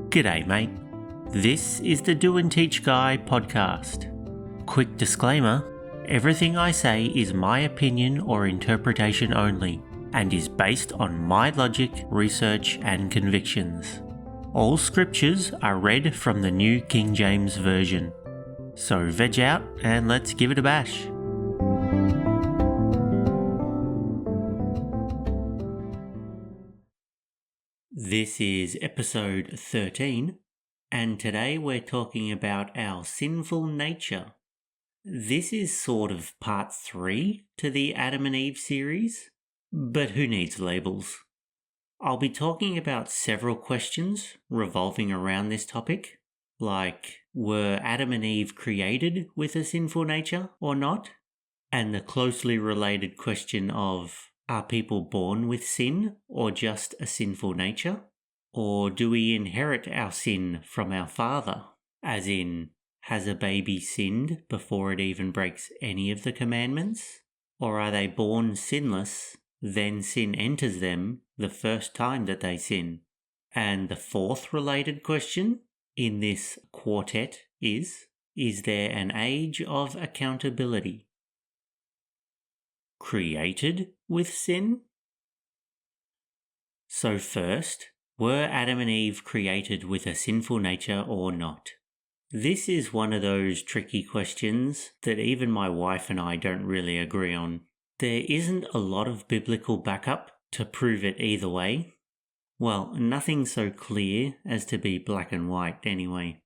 G'day, mate. This is the Do and Teach Guy podcast. Quick disclaimer, everything I say is my opinion or interpretation only, and is based on my logic, research, and convictions. All scriptures are read from the New King James Version. So veg out and let's give it a bash. This is episode 13, and today we're talking about our sinful nature. This is sort of part 3 to the Adam and Eve series, but who needs labels? I'll be talking about several questions revolving around this topic, like were Adam and Eve created with a sinful nature or not? And the closely related question of are people born with sin or just a sinful nature? Or do we inherit our sin from our father? As in, has a baby sinned before it even breaks any of the commandments? Or are they born sinless, then sin enters them the first time that they sin? And the fourth related question in this quartet is there an age of accountability? Created with sin? So first, were Adam and Eve created with a sinful nature or not? This is one of those tricky questions that even my wife and I don't really agree on. There isn't a lot of biblical backup to prove it either way. Well, nothing so clear as to be black and white anyway.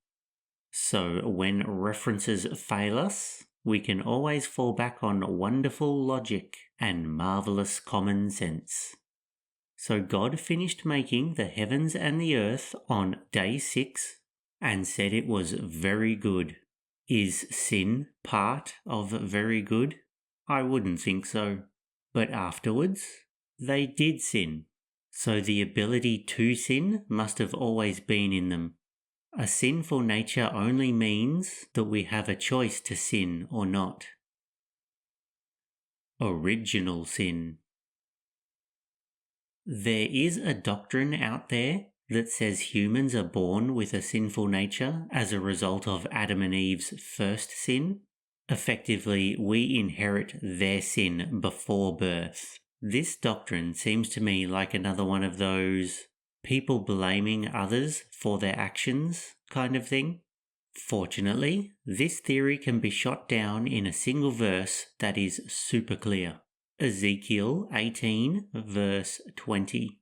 So when references fail us, we can always fall back on wonderful logic and marvelous common sense. So God finished making the heavens and the earth on day 6 and said it was very good. Is sin part of very good? I wouldn't think so. But afterwards, they did sin. So the ability to sin must have always been in them. A sinful nature only means that we have a choice to sin or not. Original sin. There is a doctrine out there that says humans are born with a sinful nature as a result of Adam and Eve's first sin. Effectively, we inherit their sin before birth. This doctrine seems to me like another one of those people blaming others for their actions kind of thing. Fortunately, this theory can be shot down in a single verse that is super clear. Ezekiel 18 verse 20.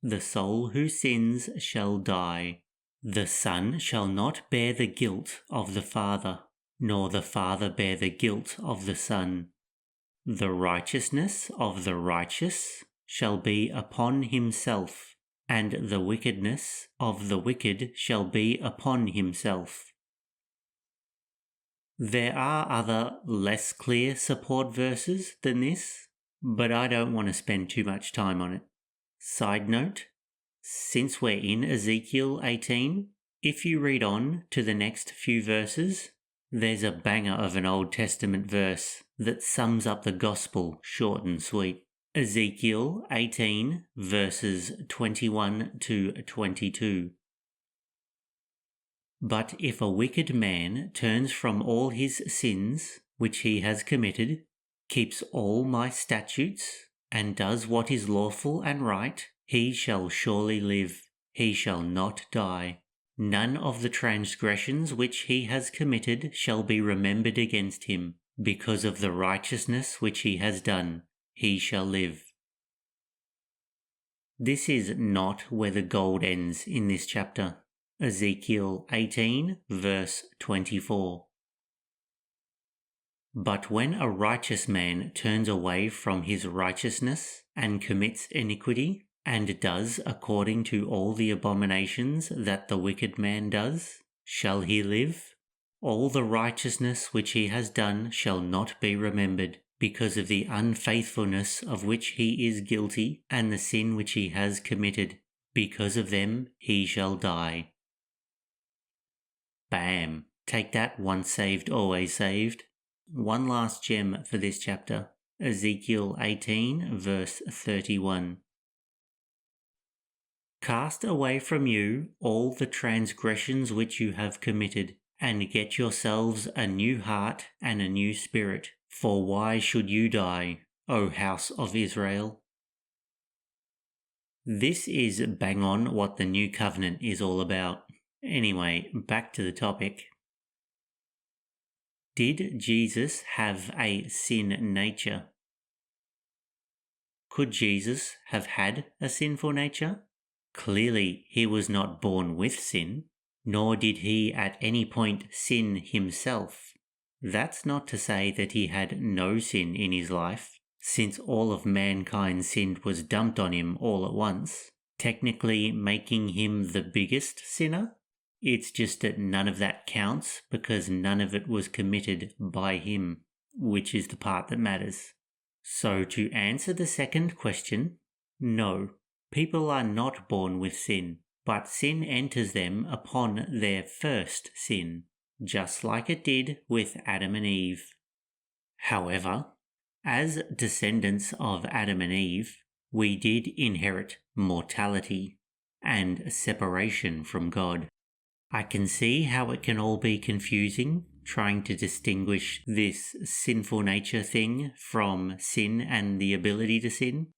The soul who sins shall die. The son shall not bear the guilt of the father, nor the father bear the guilt of the son. The righteousness of the righteous shall be upon himself, and the wickedness of the wicked shall be upon himself. There are other less clear support verses than this, but I don't want to spend too much time on it. Side note, since we're in Ezekiel 18, if you read on to the next few verses, there's a banger of an Old Testament verse that sums up the gospel short and sweet. Ezekiel 18 verses 21 to 22. But if a wicked man turns from all his sins which he has committed, keeps all my statutes, and does what is lawful and right, he shall surely live, he shall not die. None of the transgressions which he has committed shall be remembered against him, because of the righteousness which he has done, he shall live. This is not where the gold ends in this chapter. Ezekiel 18 verse 24. But when a righteous man turns away from his righteousness and commits iniquity, and does according to all the abominations that the wicked man does, shall he live? All the righteousness which he has done shall not be remembered, because of the unfaithfulness of which he is guilty, and the sin which he has committed. Because of them he shall die. Bam! Take that, once saved, always saved. One last gem for this chapter. Ezekiel 18 verse 31. Cast away from you all the transgressions which you have committed, and get yourselves a new heart and a new spirit. For why should you die, O house of Israel? This is bang on what the new covenant is all about. Anyway, back to the topic. Did Jesus have a sin nature? Could Jesus have had a sinful nature? Clearly, he was not born with sin, nor did he at any point sin himself. That's not to say that he had no sin in his life, since all of mankind's sin was dumped on him all at once, technically making him the biggest sinner. It's just that none of that counts because none of it was committed by him, which is the part that matters. So to answer the second question, no. People are not born with sin, but sin enters them upon their first sin, just like it did with Adam and Eve. However, as descendants of Adam and Eve, we did inherit mortality and separation from God. I can see how it can all be confusing, trying to distinguish this sinful nature thing from sin and the ability to sin.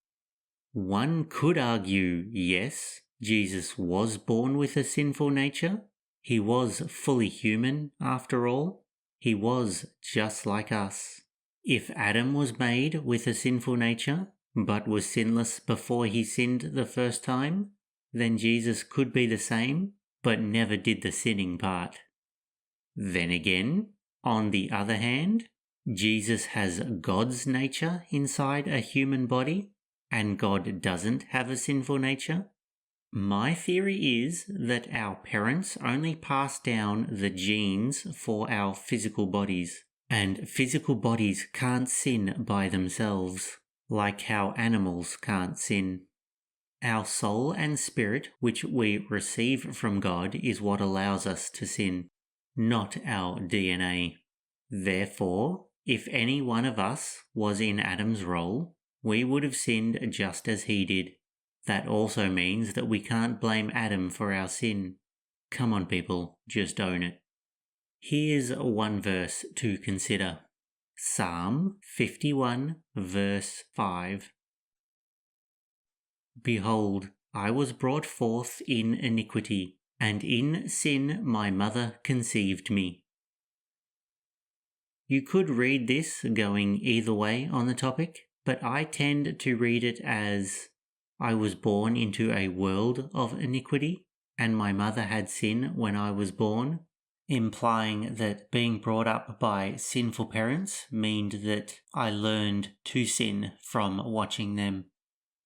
One could argue, yes, Jesus was born with a sinful nature. He was fully human, after all. He was just like us. If Adam was made with a sinful nature, but was sinless before he sinned the first time, then Jesus could be the same, but never did the sinning part. Then again, on the other hand, Jesus has God's nature inside a human body, and God doesn't have a sinful nature. My theory is that our parents only pass down the genes for our physical bodies, and physical bodies can't sin by themselves, like how animals can't sin. Our soul and spirit, which we receive from God, is what allows us to sin, not our DNA. Therefore, if any one of us was in Adam's role, we would have sinned just as he did. That also means that we can't blame Adam for our sin. Come on, people, just own it. Here's one verse to consider. Psalm 51, verse 5. Behold, I was brought forth in iniquity, and in sin my mother conceived me. You could read this going either way on the topic, but I tend to read it as I was born into a world of iniquity, and my mother had sin when I was born, implying that being brought up by sinful parents meant that I learned to sin from watching them.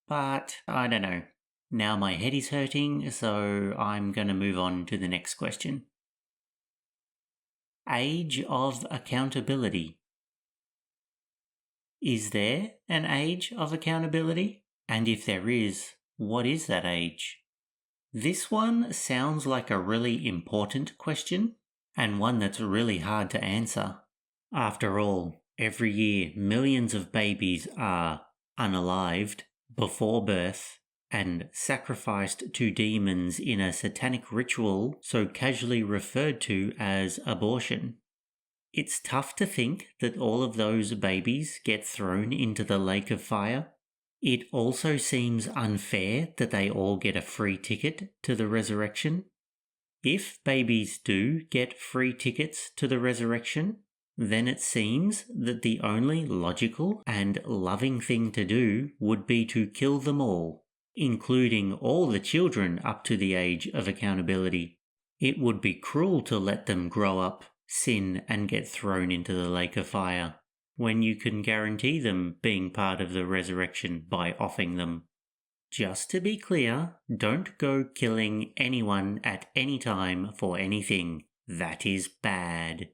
But I don't know. Now my head is hurting, so I'm going to move on to the next question. Age of accountability. Is there an age of accountability? And if there is, what is that age? This one sounds like a really important question, and one that's really hard to answer. After all, every year millions of babies are unalived before birth and sacrificed to demons in a satanic ritual so casually referred to as abortion. It's tough to think that all of those babies get thrown into the lake of fire. It also seems unfair that they all get a free ticket to the resurrection. If babies do get free tickets to the resurrection, then it seems that the only logical and loving thing to do would be to kill them all, including all the children up to the age of accountability. It would be cruel to let them grow up, sin, and get thrown into the lake of fire, when you can guarantee them being part of the resurrection by offing them. Just to be clear, don't go killing anyone at any time for anything. That is bad.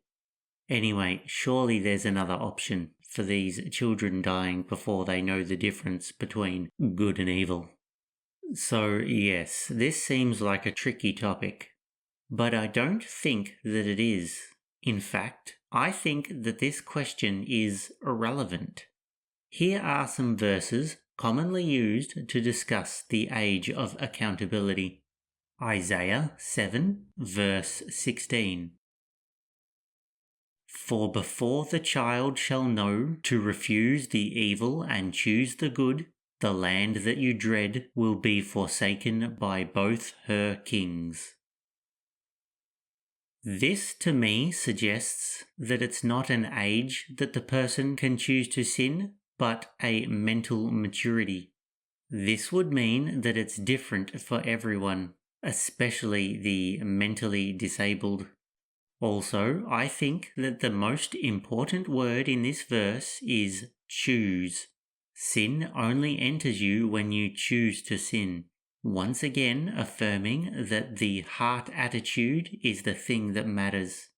Anyway, surely there's another option for these children dying before they know the difference between good and evil. So yes, this seems like a tricky topic, but I don't think that it is. In fact, I think that this question is irrelevant. Here are some verses commonly used to discuss the age of accountability. Isaiah 7, verse 16. For before the child shall know to refuse the evil and choose the good, the land that you dread will be forsaken by both her kings. This to me suggests that it's not an age that the person can choose to sin, but a mental maturity. This would mean that it's different for everyone, especially the mentally disabled. Also, I think that the most important word in this verse is choose. Sin only enters you when you choose to sin. Once again affirming that the heart attitude is the thing that matters.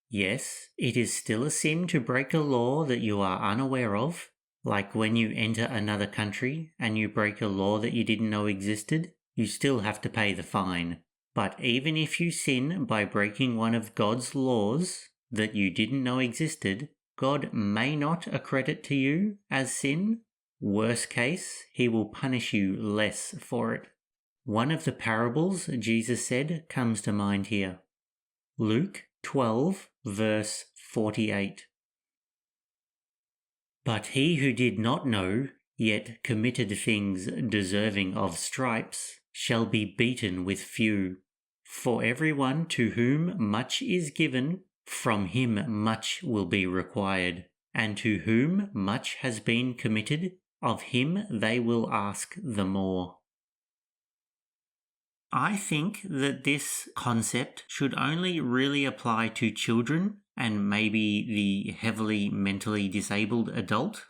Yes, it is still a sin to break a law that you are unaware of, like when you enter another country and you break a law that you didn't know existed, you still have to pay the fine. But even if you sin by breaking one of God's laws that you didn't know existed, God may not accredit to you as sin. Worst case, he will punish you less for it. One of the parables Jesus said comes to mind here. Luke 12, verse 48. But he who did not know, yet committed things deserving of stripes, shall be beaten with few. For everyone to whom much is given, from him much will be required, and to whom much has been committed, of him they will ask the more. I think that this concept should only really apply to children and maybe the heavily mentally disabled adult,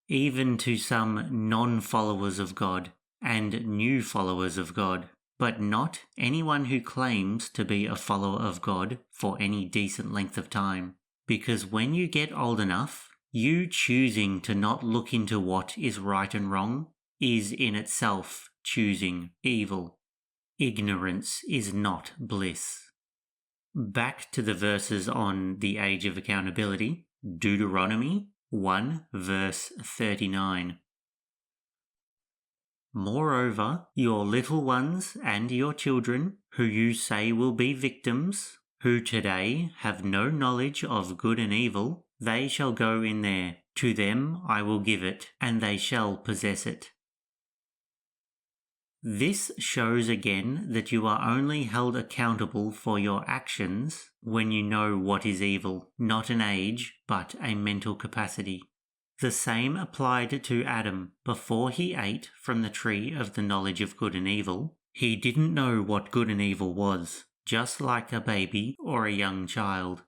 even to some non-followers of God and new followers of God, but not anyone who claims to be a follower of God for any decent length of time. Because when you get old enough, you choosing to not look into what is right and wrong is in itself choosing evil. Ignorance is not bliss. Back to the verses on the age of accountability, Deuteronomy 1 verse 39. Moreover, your little ones and your children, who you say will be victims, who today have no knowledge of good and evil, they shall go in there. To them I will give it, and they shall possess it. This shows again that you are only held accountable for your actions when you know what is evil, not an age, but a mental capacity. The same applied to Adam. Before he ate from the tree of the knowledge of good and evil, he didn't know what good and evil was, just like a baby or a young child.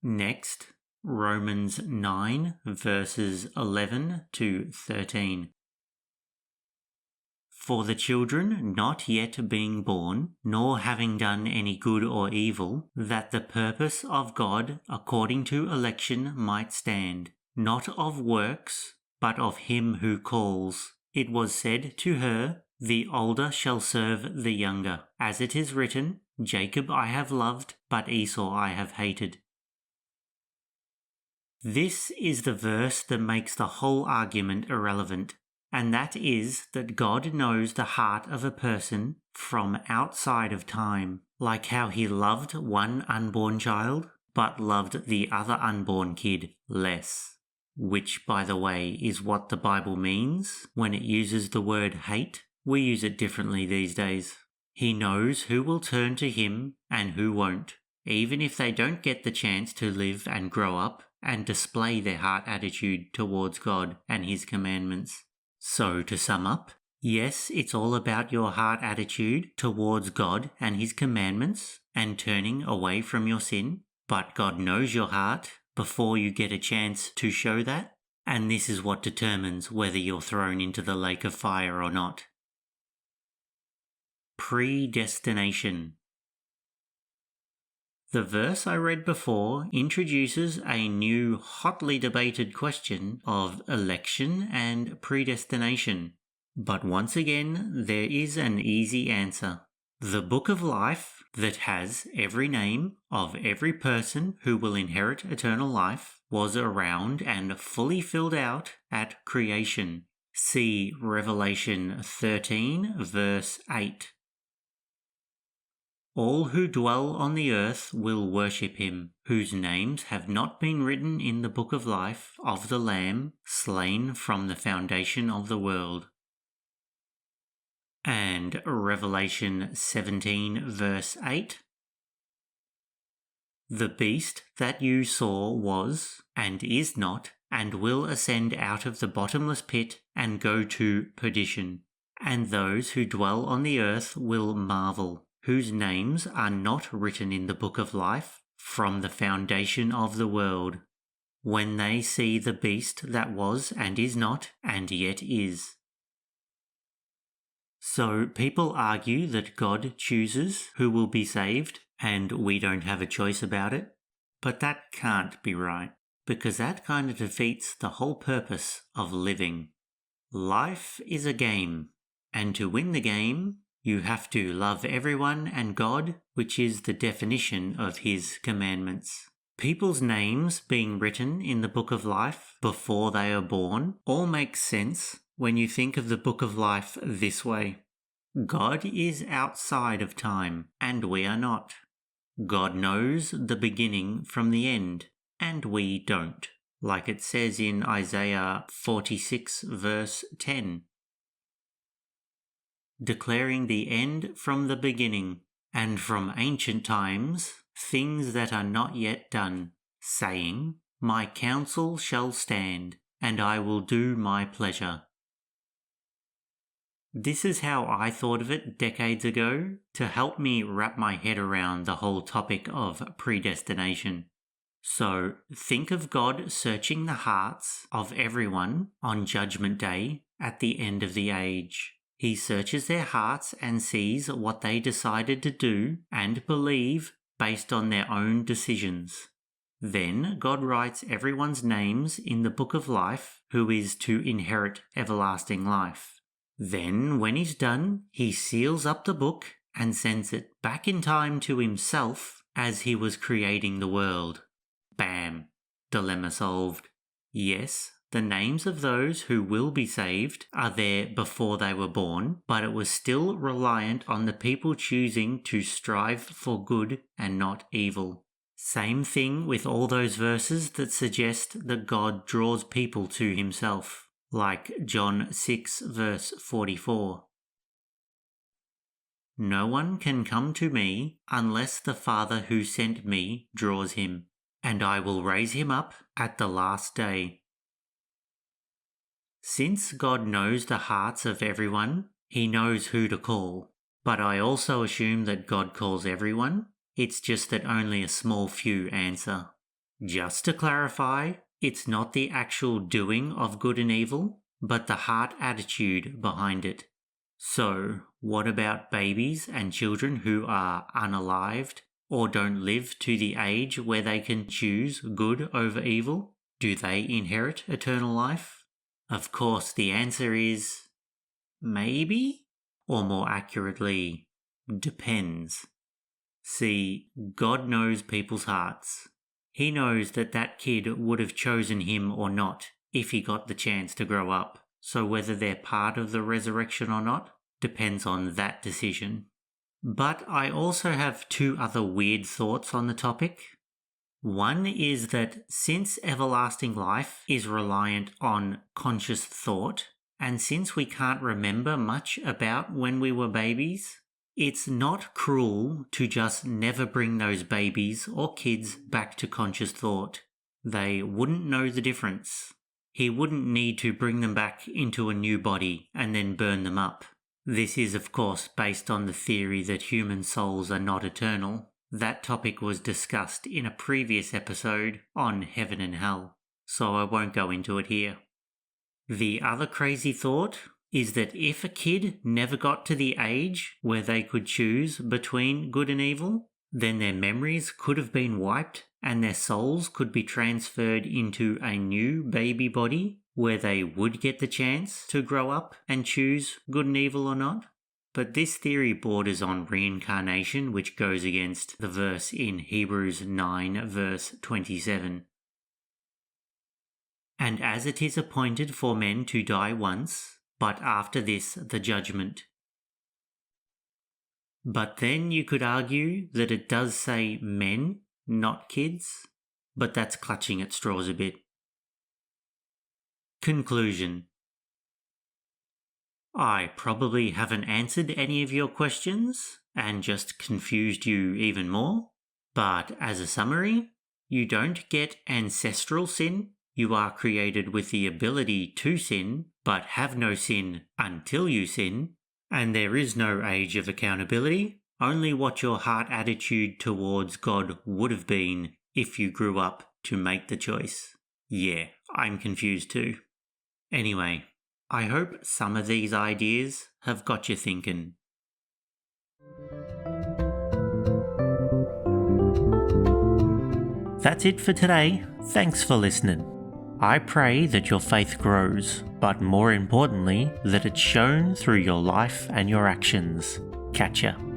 Next, Romans 9 verses 11 to 13. For the children not yet being born, nor having done any good or evil, that the purpose of God according to election might stand, not of works, but of him who calls. It was said to her, the older shall serve the younger. As it is written, Jacob I have loved, but Esau I have hated. This is the verse that makes the whole argument irrelevant. And that is that God knows the heart of a person from outside of time, like how he loved one unborn child, but loved the other unborn kid less. Which, by the way, is what the Bible means when it uses the word hate. We use it differently these days. He knows who will turn to him and who won't, even if they don't get the chance to live and grow up and display their heart attitude towards God and his commandments. So, to sum up, yes, it's all about your heart attitude towards God and his commandments and turning away from your sin, but God knows your heart before you get a chance to show that, and this is what determines whether you're thrown into the lake of fire or not. Predestination. The verse I read before introduces a new hotly debated question of election and predestination. But once again, there is an easy answer. The book of life, that has every name of every person who will inherit eternal life was around and fully filled out at creation. See Revelation 13, verse 8. All who dwell on the earth will worship him, whose names have not been written in the book of life of the Lamb slain from the foundation of the world. And Revelation 17, verse 8. The beast that you saw was, and is not, and will ascend out of the bottomless pit and go to perdition. And those who dwell on the earth will marvel, whose names are not written in the book of life from the foundation of the world, when they see the beast that was and is not and yet is. So people argue that God chooses who will be saved and we don't have a choice about it, but that can't be right, because that kind of defeats the whole purpose of living. Life is a game, and to win the game, you have to love everyone and God, which is the definition of his commandments. People's names being written in the book of life before they are born all makes sense when you think of the book of life this way. God is outside of time, and we are not. God knows the beginning from the end, and we don't, like it says in Isaiah 46, verse 10. Declaring the end from the beginning, and from ancient times things that are not yet done, saying, My counsel shall stand, and I will do my pleasure. This is how I thought of it decades ago to help me wrap my head around the whole topic of predestination. So think of God searching the hearts of everyone on Judgment Day at the end of the age. He searches their hearts and sees what they decided to do and believe based on their own decisions. Then God writes everyone's names in the book of life who is to inherit everlasting life. Then, when he's done, he seals up the book and sends it back in time to himself as he was creating the world. Bam! Dilemma solved. Yes, the names of those who will be saved are there before they were born, but it was still reliant on the people choosing to strive for good and not evil. Same thing with all those verses that suggest that God draws people to himself, like John 6 verse 44. No one can come to me unless the Father who sent me draws him, and I will raise him up at the last day. Since God knows the hearts of everyone, he knows who to call, but I also assume that God calls everyone. It's just that only a small few answer. Just to clarify, it's not the actual doing of good and evil, but the heart attitude behind it. So, what about babies and children who are unalived or don't live to the age where they can choose good over evil? Do they inherit eternal life? Of course, the answer is maybe, or more accurately, depends. See, God knows people's hearts. He knows that that kid would have chosen him or not if he got the chance to grow up. So whether they're part of the resurrection or not depends on that decision. But I also have two other weird thoughts on the topic. One is that since everlasting life is reliant on conscious thought, and since we can't remember much about when we were babies, it's not cruel to just never bring those babies or kids back to conscious thought. They wouldn't know the difference. He wouldn't need to bring them back into a new body and then burn them up. This is, of course, based on the theory that human souls are not eternal. That topic was discussed in a previous episode on heaven and hell, so I won't go into it here. The other crazy thought is that if a kid never got to the age where they could choose between good and evil, then their memories could have been wiped and their souls could be transferred into a new baby body where they would get the chance to grow up and choose good and evil or not. but this theory borders on reincarnation, which goes against the verse in Hebrews 9 verse 27. And as it is appointed for men to die once, but after this the judgment. But then you could argue that it does say men, not kids, but that's clutching at straws a bit. Conclusion. I probably haven't answered any of your questions and just confused you even more, but as a summary, you don't get ancestral sin. You are created with the ability to sin, but have no sin until you sin, and there is no age of accountability, only what your heart attitude towards God would have been if you grew up to make the choice. Yeah, I'm confused too. Anyway, I hope some of these ideas have got you thinking. That's it for today. Thanks for listening. I pray that your faith grows, but more importantly, that it's shown through your life and your actions. Catch ya.